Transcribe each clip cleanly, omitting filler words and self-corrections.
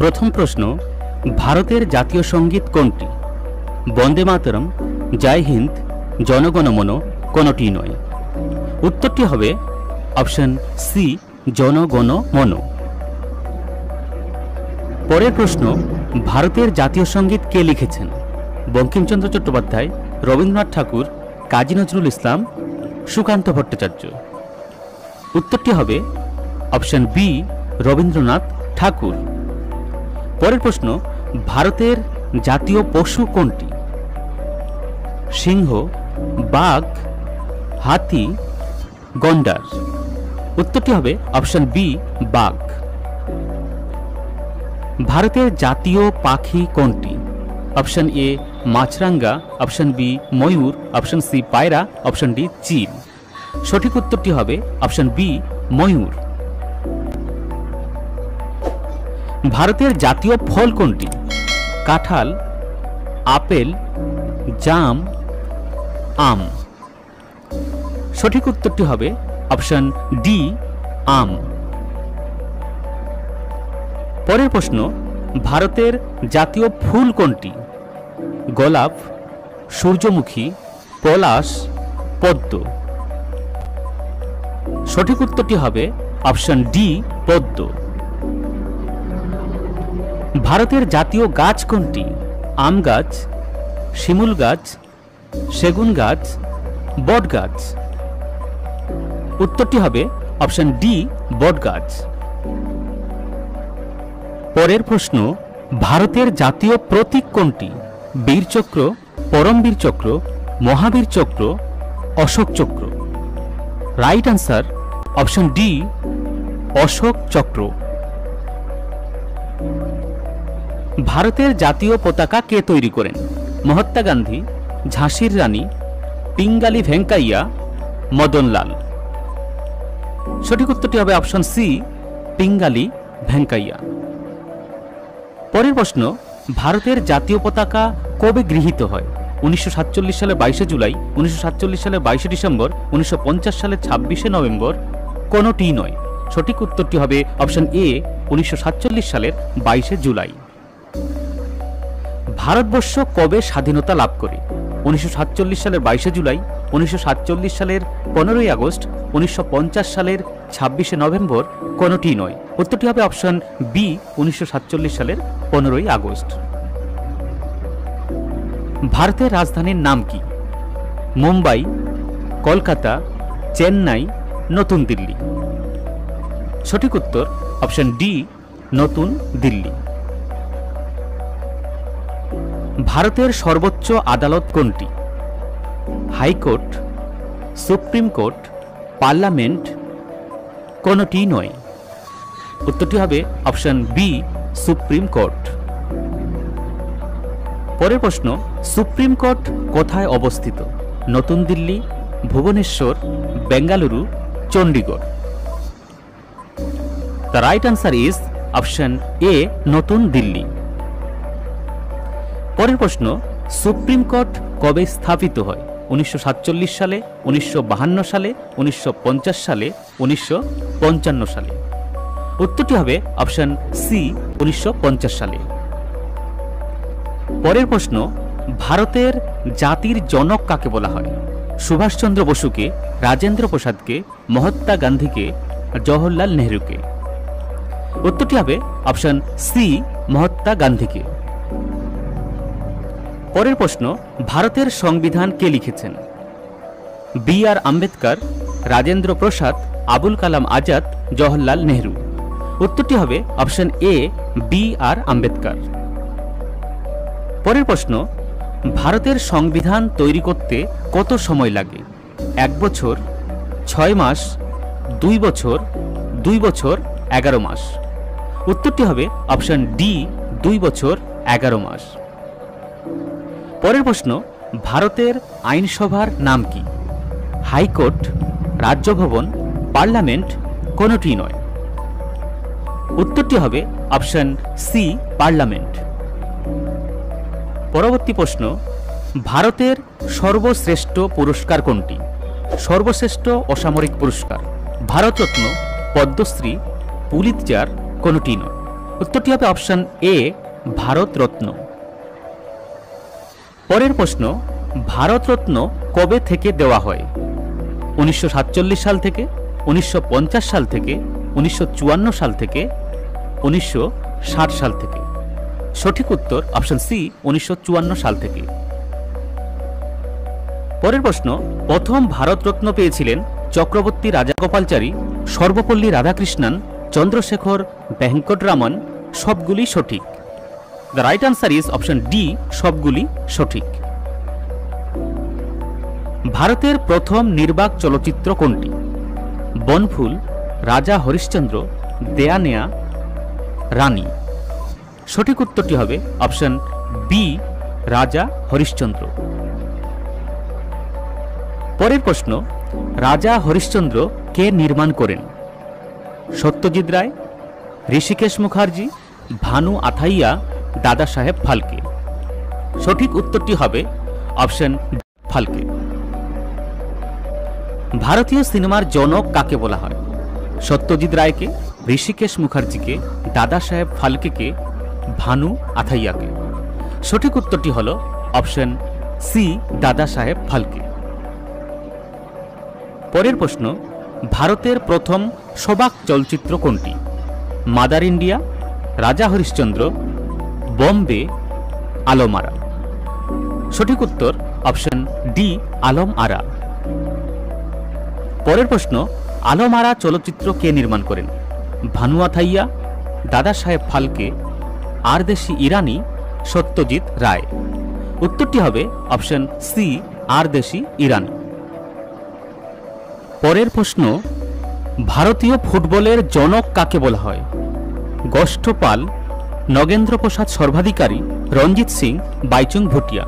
প্রথম প্রশ্ন, ভারতের জাতীয় সঙ্গীত কোনটি? বন্দে মাতরম, জয় হিন্দ, জনগণমন, কোনটি নয়। উত্তরটি হবে অপশন সি, জনগণমন। পরের প্রশ্ন, ভারতের জাতীয় সঙ্গীত কে লিখেছেন? বঙ্কিমচন্দ্র চট্টোপাধ্যায়, রবীন্দ্রনাথ ঠাকুর, কাজী নজরুল ইসলাম, সুকান্ত ভট্টাচার্য। উত্তরটি হবে অপশন বি, রবীন্দ্রনাথ ঠাকুর। পরের প্রশ্ন, ভারতের জাতীয় পশু কোনটি? সিংহ, বাঘ, হাতি, গন্ডার। উত্তরটি হবে অপশন বি, বাঘ। ভারতের জাতীয় পাখি কোনটি? অপশন এ মাছরাঙ্গা, অপশন বি ময়ূর, অপশন সি পায়রা, অপশন ডি চিল। সঠিক উত্তরটি হবে অপশন বি, ময়ূর। ভারতের জাতীয় ফল কোনটি? কাঁঠাল, আপেল, জাম, আম। সঠিক উত্তরটি হবে অপশন ডি, আম। পরের প্রশ্ন, ভারতের জাতীয় ফুল কোনটি? গোলাপ, সূর্যমুখী, পলাশ, পদ্ম। সঠিক উত্তরটি হবে অপশন ডি, পদ্ম। ভারতের জাতীয় গাছ কোনটি? আম গাছ, শিমুল গাছ, সেগুন গাছ, বট গাছ। উত্তরটি হবে অপশন ডি, বট গাছ। পরের প্রশ্ন, ভারতের জাতীয় প্রতীক কোনটি? বীরচক্র, পরমবীর চক্র, মহাবীর Chakra, Ashok Chakra. Right answer option D, Ashok Chakra. ভারতের জাতীয় পতাকা কে তৈরি করেন? মহাত্মা গান্ধী, ঝাঁসির রানী, পিঙ্গালি ভেঙ্কাইয়া, মদনলাল। সঠিক উত্তরটি হবে অপশন সি, পিঙ্গালি ভেঙ্কাইয়া। পরের প্রশ্ন, ভারতের জাতীয় পতাকা কবে গৃহীত হয়? 1947 সালে 22শে জুলাই, 1947 সালে 22শে ডিসেম্বর, 1950 সালে 26শে নভেম্বর, কোনটি নয়। সঠিক উত্তরটি হবে অপশন এ, 1947 সালের 22শে জুলাই। ভারতবর্ষ কবে স্বাধীনতা লাভ করে? 1947 সালের 22শে জুলাই, 1947 সালের 15ই আগস্ট, 1950 সালের 26শে নভেম্বর, কোনটি নয়। উত্তরটি হবে অপশন বি, 1947 সালের 15ই আগস্ট। ভারতের রাজধানীর নাম কি? মুম্বাই, কলকাতা, চেন্নাই, নতুন দিল্লি। সঠিক উত্তর অপশন ডি, নতুন দিল্লি। ভারতের সর্বোচ্চ আদালত কোনটি? হাইকোর্ট, সুপ্রিম কোর্ট, পার্লামেন্ট, কোনটি নয়। উত্তরটি হবে অপশন বি, সুপ্রিম কোর্ট। পরের প্রশ্ন, সুপ্রিম কোর্ট কোথায় অবস্থিত? নতুন Delhi, Bhubaneswar, Bengaluru, Chandigarh. The right answer is option এ, নতুন দিল্লি। পরের প্রশ্ন, সুপ্রিম কোর্ট কবে স্থাপিত হয়? 1947 সালে, 1952 সালে, 1950 সালে, 1955 সালে। উত্তরটি হবে অপশন সি, 1950 সালে। পরের প্রশ্ন, ভারতের জাতির জনক কাকে বলা হয়? সুভাষচন্দ্র বসুকে, রাজেন্দ্র প্রসাদকে, মহাত্মা গান্ধীকে, জওহরলাল নেহরুকে। উত্তরটি হবে অপশন সি, মহাত্মা গান্ধীকে। পরের প্রশ্ন, ভারতের সংবিধান কে লিখেছেন? বি আর আম্বেদকর, রাজেন্দ্র প্রসাদ, আবুল কালাম আজাদ, জওহরলাল নেহরু। উত্তরটি হবে অপশন এ, বি আর আম্বেদকর। পরের প্রশ্ন, ভারতের সংবিধান তৈরি করতে কত সময় লাগে? 1 বছর, 6 মাস, 2 বছর, 2 বছর, 11 মাস। উত্তরটি হবে অপশন ডি, 2 বছর 11 মাস। পরের প্রশ্ন, ভারতের আইনসভার নাম কি? হাইকোর্ট, রাজ্য ভবন, পার্লামেন্ট, কোনটি নয়। উত্তরটি হবে অপশন সি, পার্লামেন্ট। পরবর্তী প্রশ্ন, ভারতের সর্বশ্রেষ্ঠ পুরস্কার কোনটি? সর্বশ্রেষ্ঠ অসামরিক পুরস্কার, ভারতরত্ন, পদ্মশ্রী, পুলিৎজার, কোনটি নয়। উত্তরটি হবে অপশন এ ভারতরত্ন। পরের প্রশ্ন, ভারতরত্ন কবে থেকে দেওয়া হয়? 1947 সাল থেকে, 1950 সাল থেকে, 1954 সাল থেকে, 1960 সাল থেকে? সঠিক উত্তর অপশন সি 1954 সাল থেকে। পরের প্রশ্ন, প্রথম ভারতরত্ন পেয়েছিলেন চক্রবর্তী রাজাগোপালচারী, সর্বপল্লী রাধাকৃষ্ণন, চন্দ্রশেখর ভেঙ্কটরামন? সবগুলি সঠিক। The right answer is option D, সবগুলি সঠিক। ভারতের প্রথম নির্বাক চলচ্চিত্র কোনটি? বনফুল, রাজা হরিশ্চন্দ্র, দেয়ানেয়া, রানী? সঠিক উত্তরটি হবে অপশন বি, রাজা হরিশ্চন্দ্র। পরের প্রশ্ন, রাজা হরিশ্চন্দ্র কে নির্মাণ করেন? সত্যজিৎ রায়, ঋষিকেশ মুখার্জি, ভানু আথাইয়া, দাদা সাহেব ফালকে? সঠিক উত্তরটি হবে অপশন ফালকে। ভারতীয় সিনেমার জনক কাকে বলা হয়? সত্যজিৎ রায়কে, ঋষিকেশ মুখার্জিকে, দাদা সাহেব ফালকেকে, ভানু আথাইয়াকে? সঠিক উত্তরটি হল অপশন সি, দাদা সাহেব ফালকে। পরের প্রশ্ন, ভারতের প্রথম সবাক চলচ্চিত্র কোনটি? মাদার ইন্ডিয়া, রাজা হরিশ্চন্দ্র, বম্বে, আলম আরা? সঠিক উত্তর অপশন ডি, আলম আরা। পরের প্রশ্ন, আলম আরা চলচ্চিত্র কে নির্মাণ করেন? ভানু আথাইয়া, দাদা সাহেব ফালকে, আরদেশি ইরানি, সত্যজিৎ রায়? উত্তরটি হবে অপশন সি, আরদেশি ইরানি। পরের প্রশ্ন, ভারতীয় ফুটবলের জনক কাকে বলা হয়? Gostho Pal, Nagendra Prasad Sarbadhikari, Ranjit Singh, Baichung Bhutia?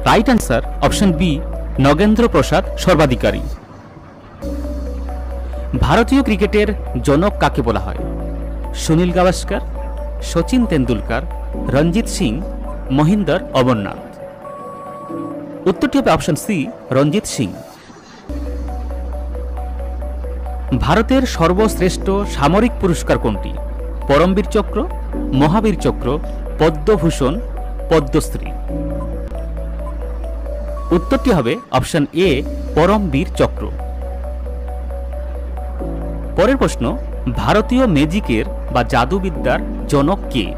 Right answer option B, Nagendra Prasad Sarbadhikari. ভারতীয় ক্রিকেটের জনক কাকে বলা হয়? সুনীল গাভাস্কর, সচিন তেন্ডুলকর, রঞ্জিত সিং, মহিন্দর অমরনাথ? উত্তরটি হবে অপশন সি, রঞ্জিত সিং। ভারতের সর্বশ্রেষ্ঠ সামরিক পুরস্কার কোনটি? পরমবীর চক্র, মহাবীর চক্র, পদ্মভূষণ, পদ্মশ্রী? উত্তরটি হবে অপশন এ, পরমবীর চক্র। পরের প্রশ্ন, ভারতীয় ম্যাজিকের বা জাদুবিদ্যার জনক কে?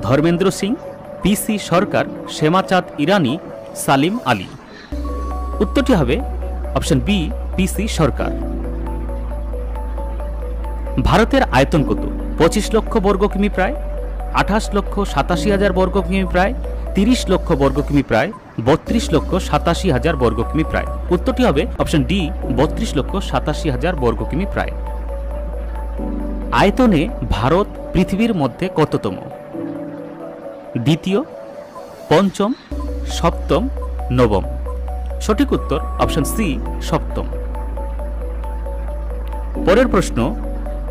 ধর্মেন্দ্র সিং, পিসি সরকার, শ্যামাচাঁদ ইরানি, সালিম আলী? উত্তরটি হবে অপশন বি, পিসি সরকার। ভারতের আয়তন কত? 25 লক্ষ বর্গ কিমি প্রায়, 28 লক্ষ 87 হাজার বর্গ কিমি প্রায়, 30 লক্ষ বর্গ কিমি প্রায়, 32 লক্ষ 87 হাজার বর্গ কিমি প্রায়? উত্তরটি হবে অপশন ডি, 32 লক্ষ 87 হাজার বর্গ কিমি প্রায়। আয়তনে ভারত পৃথিবীর মধ্যে কততম? দ্বিতীয়, পঞ্চম, সপ্তম, নবম? সঠিক উত্তর অপশন সি, সপ্তম। পরের প্রশ্ন,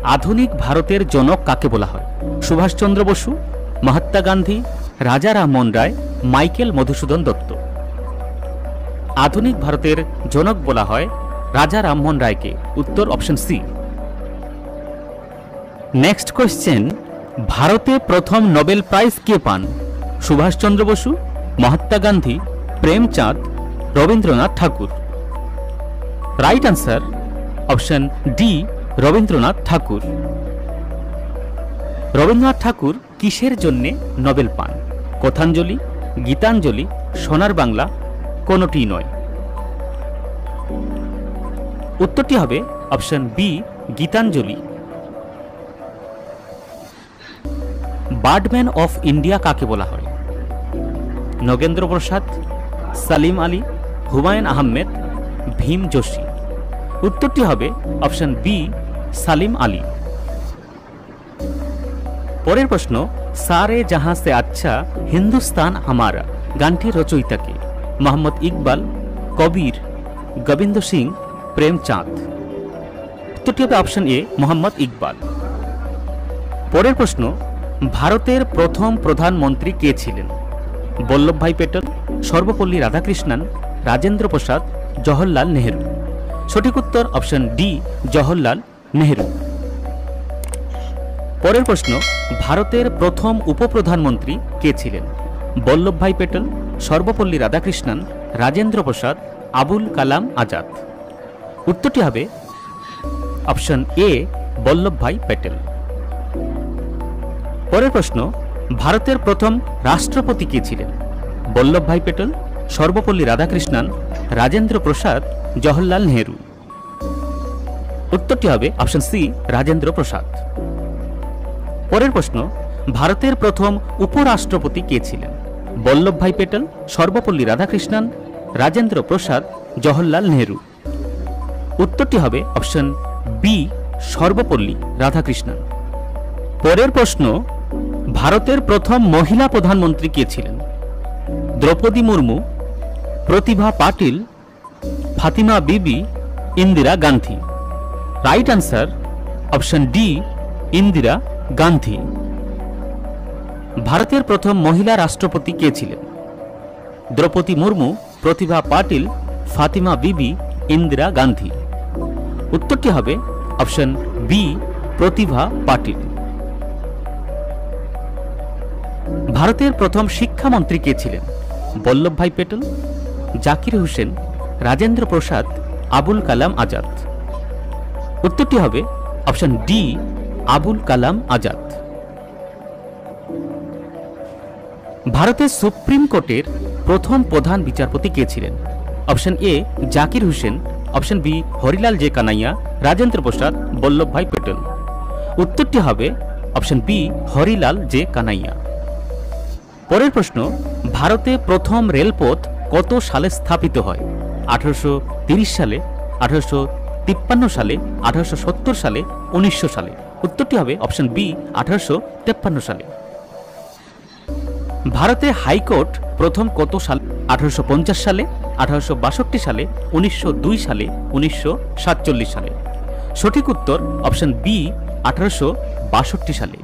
আধুনিক ভারতের জনক কাকে বলা হয়? সুভাষচন্দ্র বসু, মহাত্মা গান্ধী, রাজা রামমোহন রায়, মাইকেল মধুসূদন দত্ত? আধুনিক ভারতের জনক বলা হয় রাজা রামমোহন রায়কে। উত্তর অপশন সি। নেক্সট কোয়েশ্চেন, ভারতে প্রথম নোবেল প্রাইজ কে পান? Subhashchandra Basu, Mahatma Gandhi, Premchand, Rabindranath Thakur? Right answer option D, Rabindranath Thakur. Rabindranath Thakur কিসের জন্যে নোবেল পান? কথাঞ্জলি, গীতাঞ্জলি, সোনার বাংলা? কোনটি নয়। উত্তরটি হবে option B, Gitanjali. Birdman of India কাকে বলা হয়? নগেন্দ্র প্রসাদ, সালিম আলী, হুমায়ুন আহমেদ, ভীম যোশী? উত্তরটি হবে অপশন বি, সালিম আলী। পরের প্রশ্ন, সারে জাহাঁ সে আচ্ছা হিন্দুস্তান হামারা গানটির রচয়িতাকে? মোহাম্মদ ইকবাল, কবির, গোবিন্দ সিং, প্রেমচাঁদ? উত্তরটি হবে অপশন এ, মোহাম্মদ ইকবাল। পরের প্রশ্ন, ভারতের প্রথম প্রধানমন্ত্রী কে ছিলেন? বল্লভভাই পেটেল, সর্বপল্লী রাধাকৃষ্ণন, রাজেন্দ্র প্রসাদ, জওহরলাল নেহেরু? সঠিক উত্তর অপশন ডি, জওহরলাল নেহেরু। পরের প্রশ্ন, ভারতের প্রথম উপপ্রধানমন্ত্রী কে ছিলেন? বল্লভভাই পেটেল, সর্বপল্লী রাধাকৃষ্ণন, রাজেন্দ্র প্রসাদ, আবুল কালাম আজাদ। উত্তরটি হবে অপশন এ, বল্লভভাই পেটেল। পরের প্রশ্ন, ভারতের প্রথম রাষ্ট্রপতি কে ছিলেন? বল্লভভাই পেটেল, সর্বপল্লী রাধাকৃষ্ণন, রাজেন্দ্র প্রসাদ, জওহরলাল নেহরু। উত্তরটি হবে অপশন সি, রাজেন্দ্র প্রসাদ। পরের প্রশ্ন, ভারতের প্রথম উপরাষ্ট্রপতি কে ছিলেন? বল্লভভাই পেটেল, সর্বপল্লী রাধাকৃষ্ণন, রাজেন্দ্র প্রসাদ, জওহরলাল নেহরু। উত্তরটি হবে অপশন বি, সর্বপল্লী রাধাকৃষ্ণন। পরের প্রশ্ন, ভারতের প্রথম মহিলা প্রধানমন্ত্রী কে ছিলেন? দ্রৌপদী মুর্মু, প্রতিভা পাটিল, ফাতিমা বিবি, Indira Gandhi. Right answer option D, Indira Gandhi. ভারতের প্রথম মহিলা রাষ্ট্রপতি কে ছিলেন? দ্রৌপদী মুর্মু, প্রতিভা পাটিল, ফাতিমা বিবি, ইন্দিরা গান্ধী। উত্তরটি হবে অপশন বি, প্রতিভা পাটিল। ভারতের প্রথম শিক্ষামন্ত্রী কে ছিলেন? বল্লভভাই পেটেল, জাকির হোসেন, রাজেন্দ্র প্রসাদ, আবুল কালাম আজাদ। উত্তরটি হবে অপশন ডি, আবুল কালাম আজাদ। ভারতের সুপ্রিম কোর্টের প্রথম প্রধান বিচারপতি কে ছিলেন? Option A, Zakir Hussain, option B, Harilal J Kania, Rajendra Prasad, Vallabhbhai Patel. উত্তরটি হবে option B, Harilal J Kania. পরের প্রশ্ন, ভারতে প্রথম রেলপথ কত সালে স্থাপিত হয়? 1830 সালে, 1853 সালে, 1870 সালে, 1900 সালে। উত্তরটি হবে অপশন বি, 1853 সালে। ভারতে হাইকোর্ট প্রথম কত সালে? 1850 সালে, 1862 সালে, 1902 সালে, 1947 সালে। সঠিক উত্তর অপশন বি, 1862 সালে।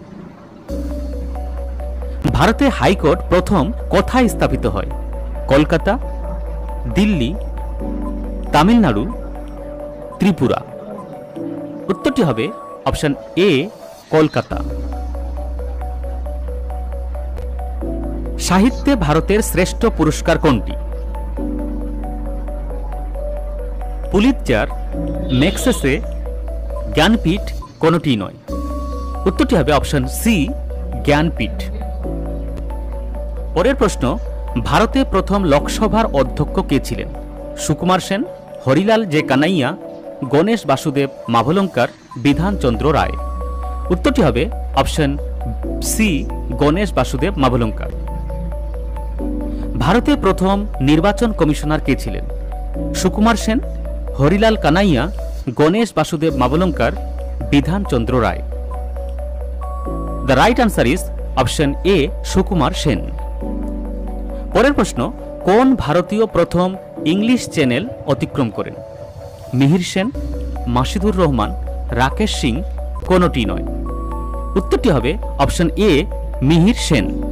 ভারতে হাইকোর্ট প্রথম কোথায় স্থাপিত হয়? কলকাতা, দিল্লি, তামিলনাড়ু, ত্রিপুরা। উত্তরটি হবে অপশন এ, কলকাতা। সাহিত্যে ভারতের শ্রেষ্ঠ পুরস্কার কোনটি? পুলিৎজার, ম্যাগসেসে, জ্ঞানপীঠ, কোনটি নয়। উত্তরটি হবে অপশন সি, জ্ঞানপীঠ। পরের প্রশ্ন, ভারতে প্রথম লোকসভার অধ্যক্ষ কে ছিলেন? সুকুমার সেন, হরিলাল জে কানাইয়া, গণেশ বাসুদেব মাভলঙ্কার, বিধানচন্দ্র রায়। উত্তরটি হবে অপশন সি, গণেশ বাসুদেব মাভলঙ্কার। ভারতে প্রথম নির্বাচন কমিশনার কে ছিলেন? Sukumar Sen, Harilal Kania, Ganesh Vasudev Mavalankar, Bidhanchandra Roy. The right answer is option A, Sukumar Sen. পরের প্রশ্ন, কোন ভারতীয় প্রথম ইংলিশ চ্যানেল অতিক্রম করেন? মিহির সেন, মাসিদুর রহমান, রাকেশ সিং, কোনটি নয়। উত্তরটি হবে অপশন এ, মিহির সেন।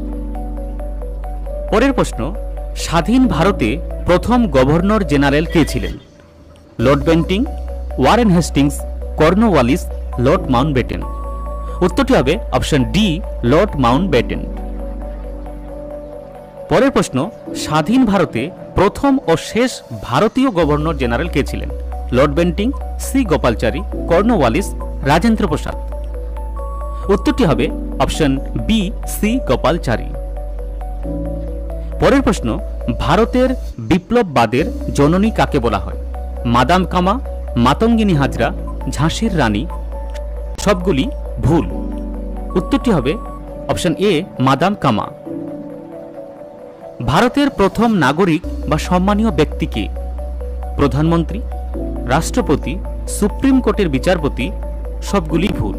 পরের প্রশ্ন, স্বাধীন ভারতে প্রথম গভর্নর জেনারেল কে ছিলেন? Lord Bentinck, Warren Hastings, Cornwallis, Lord Mountbatten. উত্তরটি হবে অপশন ডি, লর্ড মাউন্টব্যাটেন। পরের প্রশ্ন, স্বাধীন ভারতে প্রথম ও শেষ ভারতীয় গভর্নর জেনারেল কে ছিলেন? Lord Bentinck, C Gopalachari, Cornwallis, Rajendra Prasad. উত্তরটি হবে অপশন বি, সি গোপালচারী। পরের প্রশ্ন, ভারতের বিপ্লববাদের জননী কাকে বলা হয়? মাদাম কামা, মাতঙ্গিনী হাজরা, ঝাঁসির রানী। সবগুলি ভুল। উত্তরটি হবে অপশন এ, মাদাম কামা। ভারতের প্রথম নাগরিক বা সম্মানীয় ব্যক্তি কে? প্রধানমন্ত্রী, রাষ্ট্রপতি, সুপ্রিম কোর্টের বিচারপতি। সবগুলি ভুল।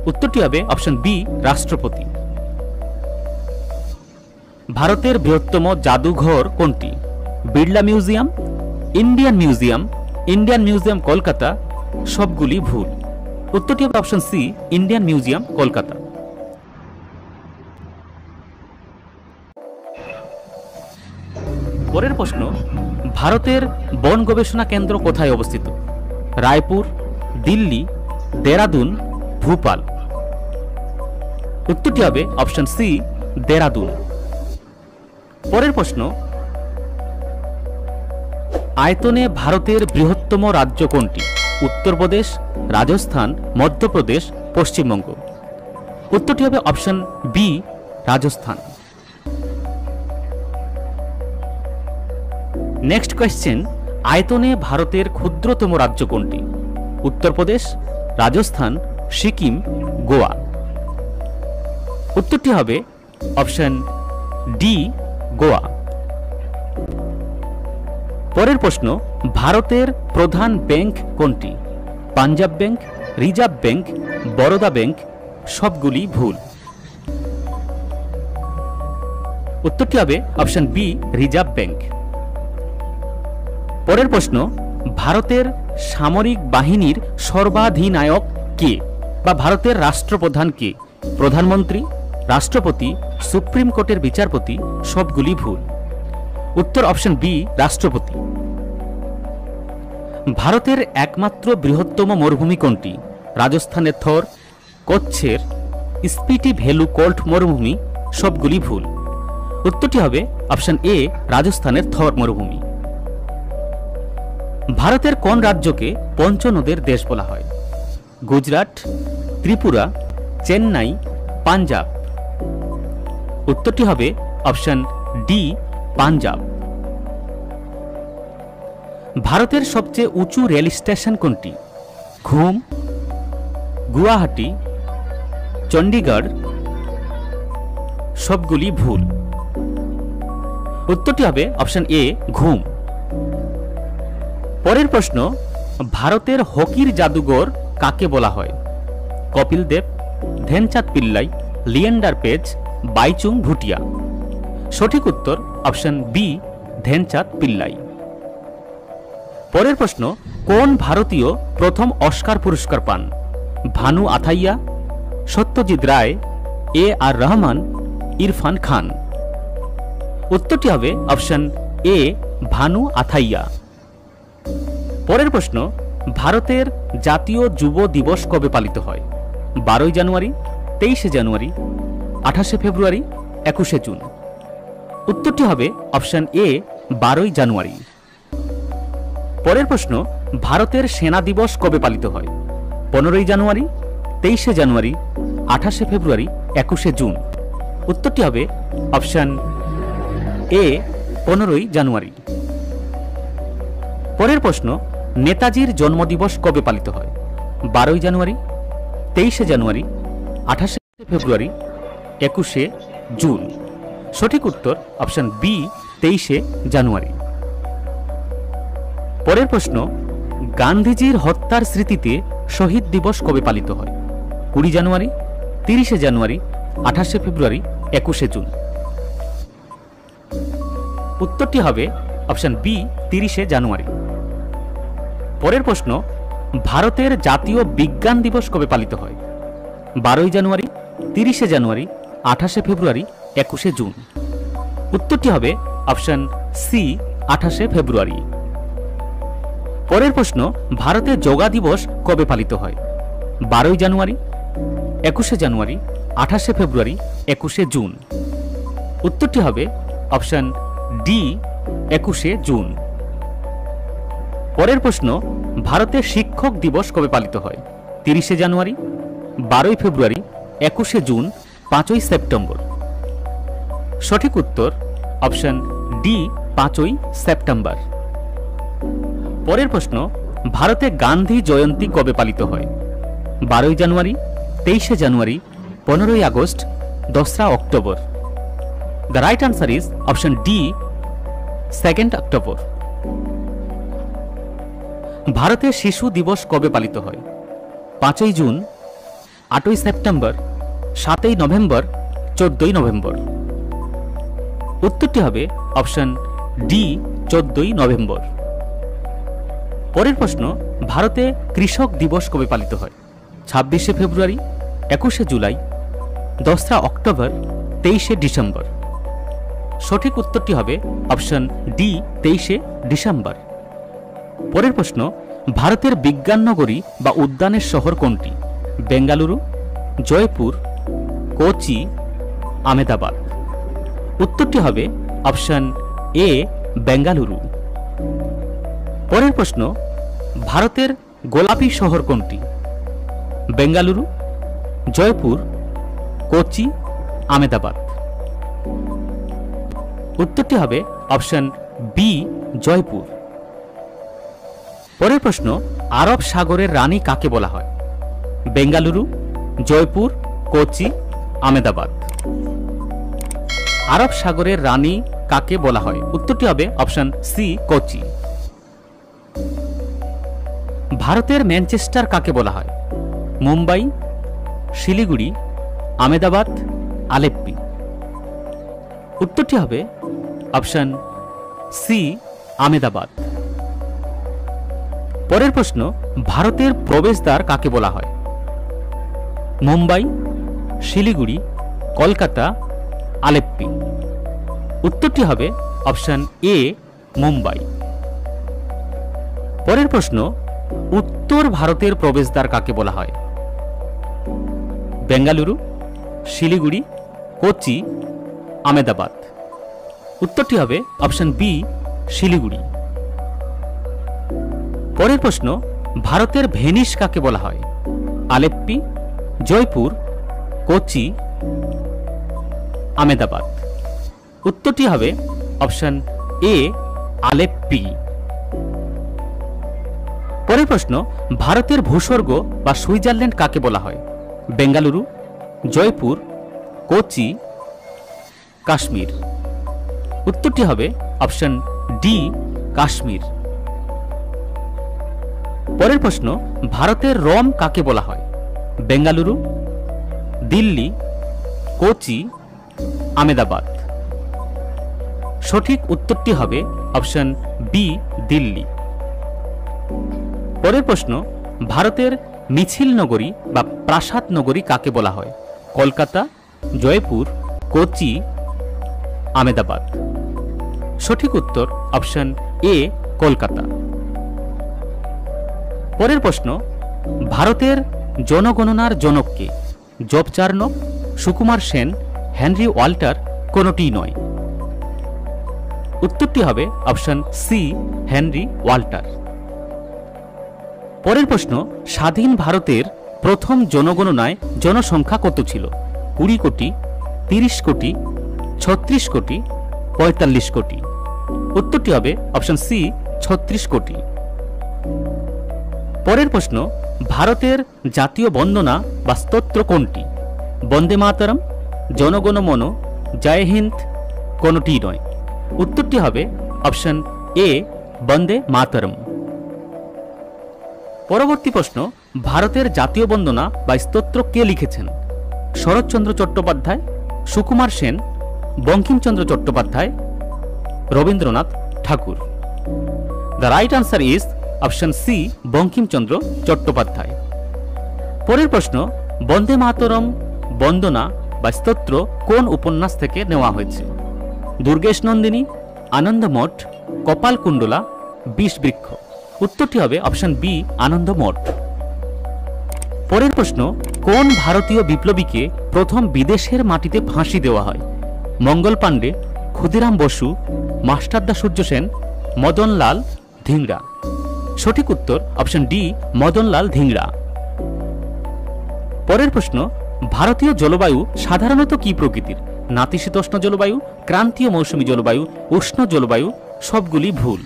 উত্তরটি হবে অপশন বি, রাষ্ট্রপতি। ভারতের বৃহত্তম জাদুঘর কোনটি? Birla museum, Indian museum, Indian museum Kolkata. সবগুলি ভুল। উত্তরটি হবে option C, Indian museum Kolkata. পরের প্রশ্ন, ভারতের বন গবেষণা কেন্দ্র কোথায় অবস্থিত? রায়পুর, দিল্লি, দেরাদুন, ভূপাল। উত্তরটি হবে অপশন সি, দেরাদুন। পরের প্রশ্ন, আয়তনে ভারতের বৃহত্তম রাজ্য কোনটি? উত্তরপ্রদেশ, রাজস্থান, মধ্যপ্রদেশ, পশ্চিমবঙ্গ। উত্তরটি হবে option B, Rajasthan. Next question, আয়তনে ভারতের ক্ষুদ্রতম রাজ্য কোনটি? উত্তরপ্রদেশ, রাজস্থান, সিকিম, গোয়া। উত্তরটি হবে অপশন ডি, গোয়া। পরের প্রশ্ন, ভারতের প্রধান ব্যাংক কোনটি? Punjab bank, reserve bank, Baroda bank, সবগুলি ভুল। উত্তরটি হবে অপশন বি, রিজার্ভ ব্যাংক। পরের প্রশ্ন, ভারতের সামরিক বাহিনীর সর্বাধিনায়ক কে বা ভারতের রাষ্ট্রপ্রধান কে? প্রধানমন্ত্রী, রাষ্ট্রপতি, সুপ্রিম কোর্টের বিচারপতি, সবগুলি ভুল। উত্তর অপশন বি, রাষ্ট্রপতি। ভারতের একমাত্র বৃহত্তম মরুভূমি কোনটি? রাজস্থানের থর, কচ্ছের, স্পিটি ভ্যালু কোল্ড মরুভূমি, সবগুলি ভুল। উত্তরটি হবে অপশন এ, রাজস্থানের থর মরুভূমি। ভারতের কোন রাজ্যকে পঞ্চনদের দেশ বলা হয়? গুজরাট, ত্রিপুরা, চেন্নাই, পাঞ্জাব। উত্তরটি হবে অপশন ডি, পাঞ্জাব। ভারতের সবচেয়ে উঁচু রেল স্টেশন কোনটি? ঘুম, গুয়াহাটি, চণ্ডীগড়, সবগুলি ভুল। উত্তরটি হবে অপশন এ, ঘুম। পরের প্রশ্ন, ভারতের হকির জাদুঘর কাকে বলা হয়? কপিল দেব, ধ্যানচাঁদ পিল্লাই, লিয়েন্ডার পেজ, বাইচুং ভুটিয়া। সঠিক উত্তর অপশন বি, ধ্যানচাঁদ পিল্লাই। পরের প্রশ্ন, কোন ভারতীয় প্রথম অস্কার পুরস্কার পান? ভানু আথাইয়া, সত্যজিৎ রায়, এ আর রহমান, ইরফান খান। উত্তরটি হবে অপশন এ, ভানু আথাইয়া। পরের প্রশ্ন, ভারতের জাতীয় যুব দিবস কবে পালিত হয়? 12 জানুয়ারি, 23 জানুয়ারি, 28 ফেব্রুয়ারি, 21 জুন। উত্তরটি হবে অপশন এ, 12 জানুয়ারি। পরের প্রশ্ন, ভারতের সেনা দিবস কবে পালিত হয়? 15 জানুয়ারি, 23 জানুয়ারি, 28 ফেব্রুয়ারি, 21 জুন। উত্তরটি হবে অপশন এ, 15 জানুয়ারি। পরের প্রশ্ন, নেতাজির জন্মদিবস কবে পালিত হয়? 12 জানুয়ারি, 23 জানুয়ারি, 28 ফেব্রুয়ারি, 21 জুন। সঠিক উত্তর অপশন বি, 23 জানুয়ারি। পরের প্রশ্ন, গান্ধীজির হত্যার স্মৃতিতে শহীদ দিবস কবে পালিত হয়? 20 জানুয়ারি, 30 জানুয়ারি, 28 ফেব্রুয়ারি, 21 জুন। উত্তরটি হবে অপশন বি, 30 জানুয়ারি। পরের প্রশ্ন, ভারতের জাতীয় বিজ্ঞান দিবস কবে পালিত হয়? 12 জানুয়ারি, 30 জানুয়ারি, 28 ফেব্রুয়ারি, 21 জুন। উত্তরটি হবে অপশন সি, 28 ফেব্রুয়ারি। পরের প্রশ্ন, ভারতে যোগা দিবস কবে পালিত হয়? 12 জানুয়ারি, 21 জানুয়ারি, 28 ফেব্রুয়ারি, 21 জুন। উত্তরটি হবে অপশন ডি, 21 জুন। পরের প্রশ্ন, ভারতে শিক্ষক দিবস কবে পালিত হয়? 30 জানুয়ারি, 12 ফেব্রুয়ারি, 21 জুন, 5 সেপ্টেম্বর। সঠিক উত্তর অপশন ডি, 5 সেপ্টেম্বর। পরের প্রশ্ন, ভারতে গান্ধী জয়ন্তী কবে পালিত হয়? 12 জানুয়ারি, 23 জানুয়ারি, 15 August, 2 October. The right answer is option D, 2 October. ভারতে শিশু দিবস কবে পালিত হয়? 5 জুন, 8 সেপ্টেম্বর, 7 নভেম্বর, 14 নভেম্বর। উত্তরটি হবে অপশন ডি, 14 নভেম্বর। পরের প্রশ্ন, ভারতে কৃষক দিবস কবে পালিত হয়? 26 ফেব্রুয়ারি, 21 জুলাই, 2 অক্টোবর, 23 ডিসেম্বর। সঠিক উত্তরটি হবে অপশন ডি, 23 ডিসেম্বর। পরের প্রশ্ন, ভারতের বিজ্ঞান নগরী বা উদ্যানের শহর কোনটি? বেঙ্গালুরু, জয়পুর, কোচি, আহমেদাবাদ। উত্তরটি হবে অপশন এ বেঙ্গালুরু। পরের প্রশ্ন, ভারতের গোলাপি শহর কোনটি? বেঙ্গালুরু, জয়পুর, কোচি, আহমেদাবাদ। উত্তরটি হবে অপশন বি জয়পুর। পরের প্রশ্ন, আরব সাগরের রানী কাকে বলা হয়? বেঙ্গালুরু, জয়পুর, কোচি, আহমেদাবাদ। আরব সাগরের রানী কাকে বলা হয়? উত্তরটি হবে অপশন সি কোচি। ভারতের ম্যানচেস্টার কাকে বলা হয়? মুম্বাই, শিলিগুড়ি, আহমেদাবাদ, আলেপ্পি। উত্তরটি হবে অপশন সি আহমেদাবাদ। পরের প্রশ্ন, ভারতের প্রবেশদ্বার কাকে বলা হয়? মুম্বাই, শিলিগুড়ি, কলকাতা, আলেপ্পি। উত্তরটি হবে অপশন এ মুম্বাই। পরের প্রশ্ন, উত্তর ভারতের প্রবেশদ্বার কাকে বলা হয়? বেঙ্গালুরু, শিলিগুড়ি, কোচি, আহমেদাবাদ। উত্তরটি হবে অপশন বি শিলিগুড়ি। পরের প্রশ্ন, ভারতের ভেনিস কাকে বলা হয়? আলেপ্পি, জয়পুর, কোচি, আহমেদাবাদ। উত্তরটি হবে অপশন এ আলেপ্পি। পরের প্রশ্ন, ভারতের ভূস্বর্গ বা সুইজারল্যান্ড কাকে বলা হয়? বেঙ্গালুরু, জয়পুর, কোচি, কাশ্মীর। উত্তরটি হবে অপশন ডি কাশ্মীর। পরের প্রশ্ন, ভারতের রোম কাকে বলা হয়? বেঙ্গালুরু, দিল্লি, কোচি, আহমেদাবাদ। সঠিক উত্তরটি হবে অপশন বি দিল্লি। পরের প্রশ্ন, ভারতের মিছিল নগরী বা প্রাসাদ নগরী কাকে বলা হয়? কলকাতা, জয়পুর, কোচি, আহমেদাবাদ। সঠিক উত্তর অপশন এ কলকাতা। পরের প্রশ্ন, ভারতের জনগণনার জনককে? Job Charnock, Sukumar Sen, Henry Walter, কোনটিই নয়। উত্তরটি হবে অপশন সি হেনরি ওয়াল্টার। পরের প্রশ্ন, স্বাধীন ভারতের প্রথম জনগণনায় জনসংখ্যা কত ছিল? 20 কোটি, 30 কোটি, 36 কোটি, 45 কোটি। উত্তরটি হবে অপশন সি 36 কোটি। পরের প্রশ্ন, ভারতের জাতীয় বন্দনা বা স্তোত্র কোনটি? বন্দে মাতরম, জনগণ মন, জয় হিন্দ, কোনটিই নয়। উত্তরটি হবে অপশন এ বন্দে মাতরম। পরবর্তী প্রশ্ন, ভারতের জাতীয় বন্দনা বা স্তোত্র কে লিখেছেন? Saratchandra Chattopadhyay, Sukumar Sen, Bankimchandra Chattopadhyay, Rabindranath Thakur. The right answer is option C Bankimchandra Chattopadhyay. পরের প্রশ্ন, বন্দে মাতরম বন্দনা বা স্তোত্র কোন উপন্যাস থেকে নেওয়া হয়েছে? দুর্গেশ নন্দিনী, আনন্দমঠ, কপালকুণ্ডলা, বিষবৃক্ষ। উত্তরটি হবে অপশন বি আনন্দমঠ। পরের প্রশ্ন, কোন ভারতীয় বিপ্লবীকে প্রথম বিদেশের মাটিতে ফাঁসি দেওয়া হয়? মঙ্গল পাণ্ডে, ক্ষুদিরাম বসু, মাস্টারদা সূর্য সেন, মদনলাল ধিংড়া। সঠিক উত্তর অপশন ডি মদনলাল ধিংড়া। পরের প্রশ্ন, ভারতীয় জলবায়ু সাধারণত কি প্রকৃতির? নাতিশীতোষ্ণ জলবায়ু, ক্রান্তীয় মৌসুমী জলবায়ু, উষ্ণ জলবায়ু, সবগুলি ভুল।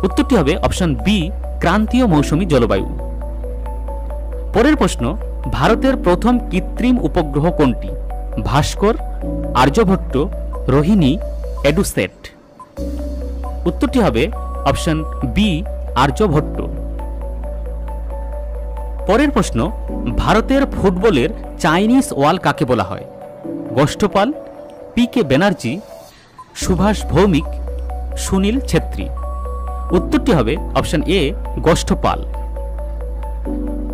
উত্তরটি হবে অপশন বি ক্রান্তীয় মৌসুমী জলবায়ু। পরের প্রশ্ন, ভারতের প্রথম কৃত্রিম উপগ্রহ কোনটি? ভাস্কর, আর্যভট্ট, রোহিণী, এডুসেট। উত্তরটি হবে অপশন বি আর্যভট্ট। পরের প্রশ্ন, ভারতের ফুটবলের চাইনিজ ওয়াল কাকে বলা হয়? Gosthapal, P K Banerjee, Subhash Bhowmik, Sunil Chhetri. উত্তরটি হবে অপশন এ গোষ্ঠপাল।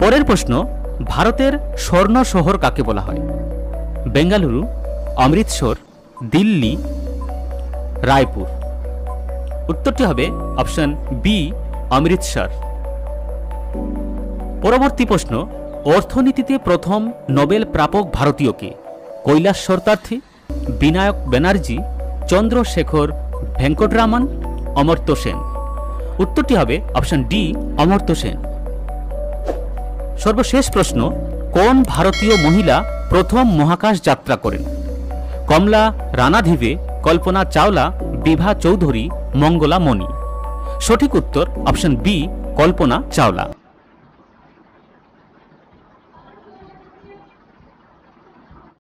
পরের প্রশ্ন, ভারতের স্বর্ণ শহর কাকে বলা হয়? বেঙ্গালুরু, অমৃতসর, দিল্লি, রায়পুর। উত্তরটি হবে অপশন বি অমৃতসর। পরবর্তী প্রশ্ন, অর্থনীতিতে প্রথম নোবেল প্রাপক ভারতীয়কে? কৈলাস সরকারথী, বিনায়ক ব্যানার্জি, চন্দ্রশেখর ভেঙ্কটরামন, অমর্ত্য সেন। উত্তরটি হবে অপশন ডি, অমর্ত্য সেন। সর্বশেষ প্রশ্ন, কোন ভারতীয় মহিলা প্রথম মহাকাশ যাত্রা করেন? কমলা রানাধিবে, কল্পনা চাওলা, বিভা চৌধুরী, মঙ্গলা মণি। সঠিক উত্তর অপশন বি, কল্পনা চাওলা।